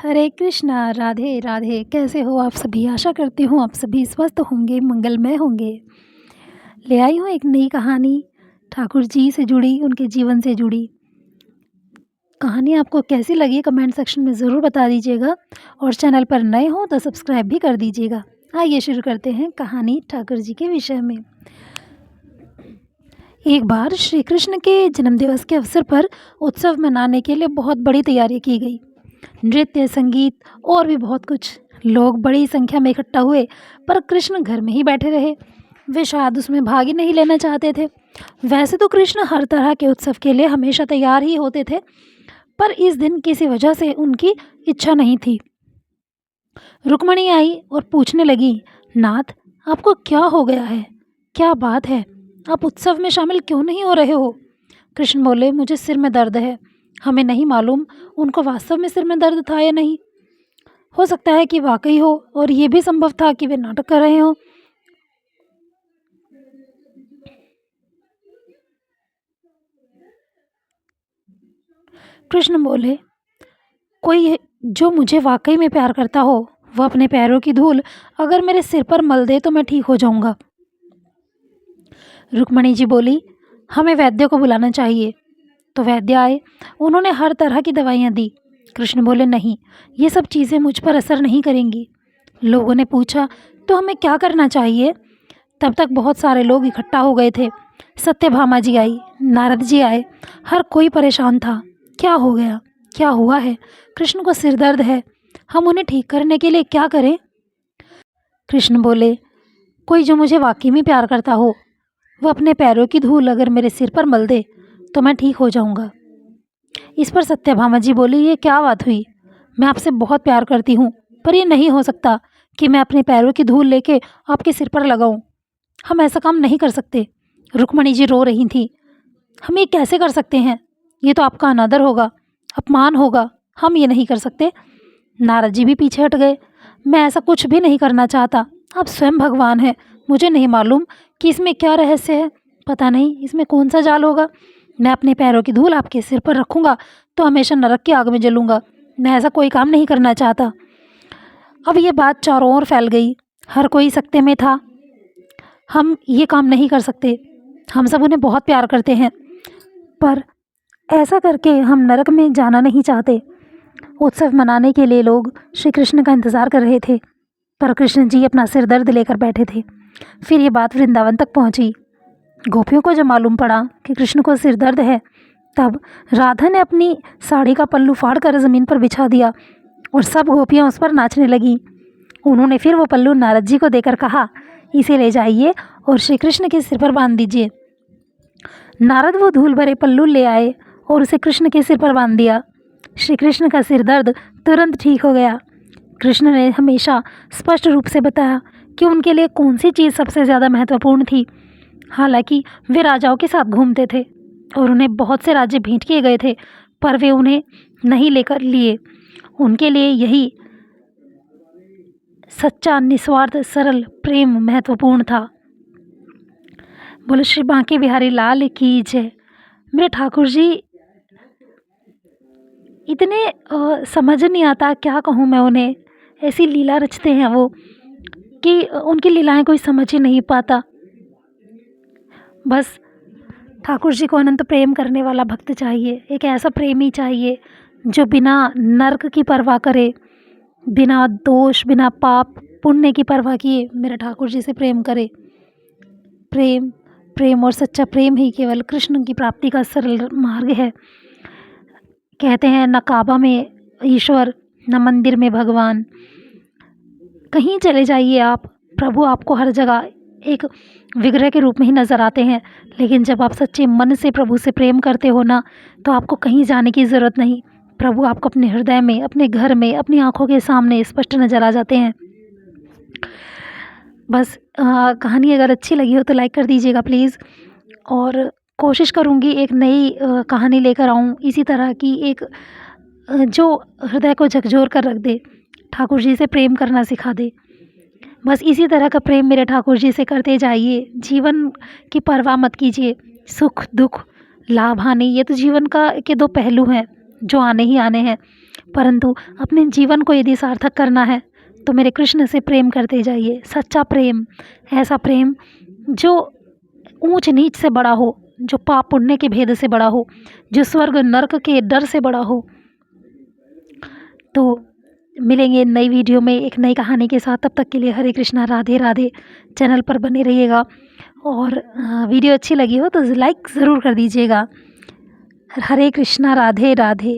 हरे कृष्णा, राधे राधे। कैसे हो आप सभी? आशा करती हूँ आप सभी स्वस्थ होंगे, मंगलमय होंगे। ले आई हूँ एक नई कहानी ठाकुर जी से जुड़ी, उनके जीवन से जुड़ी। कहानी आपको कैसी लगी कमेंट सेक्शन में ज़रूर बता दीजिएगा, और चैनल पर नए हो तो सब्सक्राइब भी कर दीजिएगा। आइए शुरू करते हैं कहानी ठाकुर जी के विषय में। एक बार श्री कृष्ण के जन्मदिवस के अवसर पर उत्सव मनाने के लिए बहुत बड़ी तैयारी की गई। नृत्य, संगीत और भी बहुत कुछ। लोग बड़ी संख्या में इकट्ठा हुए, पर कृष्ण घर में ही बैठे रहे। वे शायद उसमें भाग ही नहीं लेना चाहते थे। वैसे तो कृष्ण हर तरह के उत्सव के लिए हमेशा तैयार ही होते थे, पर इस दिन किसी वजह से उनकी इच्छा नहीं थी। रुक्मणी आई और पूछने लगी, नाथ, आपको क्या हो गया है? क्या बात है? आप उत्सव में शामिल क्यों नहीं हो रहे हो? कृष्ण बोले, मुझे सिर में दर्द है। हमें नहीं मालूम उनको वास्तव में सिर में दर्द था या नहीं। हो सकता है कि वाकई हो, और ये भी संभव था कि वे नाटक कर रहे हों। कृष्ण बोले, कोई जो मुझे वाकई में प्यार करता हो, वह अपने पैरों की धूल अगर मेरे सिर पर मल दे तो मैं ठीक हो जाऊंगा। रुक्मणी जी बोली, हमें वैद्य को बुलाना चाहिए। तो वैद्य आए। उन्होंने हर तरह की दवाइयाँ दी। कृष्ण बोले, नहीं, ये सब चीज़ें मुझ पर असर नहीं करेंगी। लोगों ने पूछा, तो हमें क्या करना चाहिए? तब तक बहुत सारे लोग इकट्ठा हो गए थे। सत्यभामा जी आई, नारद जी आए। हर कोई परेशान था। क्या हो गया? क्या हुआ है? कृष्ण को सिर दर्द है। हम उन्हें ठीक करने के लिए क्या करें? कृष्ण बोले, कोई जो मुझे वाकई में प्यार करता हो, वह अपने पैरों की धूल अगर मेरे सिर पर मल दे तो मैं ठीक हो जाऊंगा। इस पर सत्यभामा जी बोली, ये क्या बात हुई? मैं आपसे बहुत प्यार करती हूँ, पर यह नहीं हो सकता कि मैं अपने पैरों की धूल लेके आपके सिर पर लगाऊं। हम ऐसा काम नहीं कर सकते। रुक्मणी जी रो रही थी। हम ये कैसे कर सकते हैं? ये तो आपका अनादर होगा, अपमान होगा। हम ये नहीं कर सकते। नारद जी भी पीछे हट गए। मैं ऐसा कुछ भी नहीं करना चाहता। आप स्वयं भगवान हैं। मुझे नहीं मालूम कि इसमें क्या रहस्य है। पता नहीं इसमें कौन सा जाल होगा। मैं अपने पैरों की धूल आपके सिर पर रखूँगा तो हमेशा नरक की आग में जलूँगा। मैं ऐसा कोई काम नहीं करना चाहता। अब ये बात चारों ओर फैल गई। हर कोई सकते में था। हम ये काम नहीं कर सकते। हम सब उन्हें बहुत प्यार करते हैं, पर ऐसा करके हम नरक में जाना नहीं चाहते। उत्सव मनाने के लिए लोग श्री कृष्ण का इंतज़ार कर रहे थे, पर कृष्ण जी अपना सिर दर्द लेकर बैठे थे। फिर ये बात वृंदावन तक पहुंची। गोपियों को जब मालूम पड़ा कि कृष्ण को सिर दर्द है, तब राधा ने अपनी साड़ी का पल्लू फाड़ कर ज़मीन पर बिछा दिया और सब गोपियाँ उस पर नाचने लगीं। उन्होंने फिर वो पल्लू नारद जी को देकर कहा, इसे ले जाइए और श्री कृष्ण के सिर पर बांध दीजिए। नारद वो धूल भरे पल्लू ले आए और उसे कृष्ण के सिर पर बांध दिया। श्री कृष्ण का सिर दर्द तुरंत ठीक हो गया। कृष्ण ने हमेशा स्पष्ट रूप से बताया कि उनके लिए कौन सी चीज़ सबसे ज़्यादा महत्वपूर्ण थी। हालांकि वे राजाओं के साथ घूमते थे और उन्हें बहुत से राज्य भेंट किए गए थे, पर वे उन्हें नहीं लेकर लिए। उनके लिए यही सच्चा, निस्वार्थ, सरल प्रेम महत्वपूर्ण था। बोले श्री बांके बिहारी लाल की जय। मेरे ठाकुर जी इतने समझ नहीं आता, क्या कहूँ मैं उन्हें। ऐसी लीला रचते हैं वो कि उनकी लीलाएं कोई समझ ही नहीं पाता। बस ठाकुर जी को अनंत प्रेम करने वाला भक्त चाहिए। एक ऐसा प्रेमी चाहिए जो बिना नर्क की परवाह करे, बिना दोष, बिना पाप पुण्य की परवाह किए मेरे ठाकुर जी से प्रेम करे। प्रेम, प्रेम और सच्चा प्रेम ही केवल कृष्ण की प्राप्ति का सरल मार्ग है। कहते हैं, न काबा में ईश्वर, न मंदिर में भगवान। कहीं चले जाइए आप, प्रभु आपको हर जगह एक विग्रह के रूप में ही नज़र आते हैं। लेकिन जब आप सच्चे मन से प्रभु से प्रेम करते हो ना, तो आपको कहीं जाने की ज़रूरत नहीं। प्रभु आपको अपने हृदय में, अपने घर में, अपनी आँखों के सामने स्पष्ट नज़र आ जाते हैं। बस कहानी अगर अच्छी लगी हो तो लाइक कर दीजिएगा प्लीज़, और कोशिश करूँगी एक नई कहानी लेकर आऊँ इसी तरह की, एक जो हृदय को झकझोर कर रख दे, ठाकुर जी से प्रेम करना सिखा दे। बस इसी तरह का प्रेम मेरे ठाकुर जी से करते जाइए। जीवन की परवाह मत कीजिए। सुख दुख, लाभ हानि, ये तो जीवन का के दो पहलू हैं जो आने ही आने हैं। परंतु अपने जीवन को यदि सार्थक करना है तो मेरे कृष्ण से प्रेम करते जाइए। सच्चा प्रेम, ऐसा प्रेम जो ऊंच नीच से बड़ा हो, जो पाप पुण्य के भेद से बड़ा हो, जो स्वर्ग नरक के डर से बड़ा हो। तो मिलेंगे नई वीडियो में एक नई कहानी के साथ। तब तक के लिए हरे कृष्णा, राधे राधे। चैनल पर बने रहिएगा और वीडियो अच्छी लगी हो तो लाइक ज़रूर कर दीजिएगा। हरे कृष्णा, राधे राधे।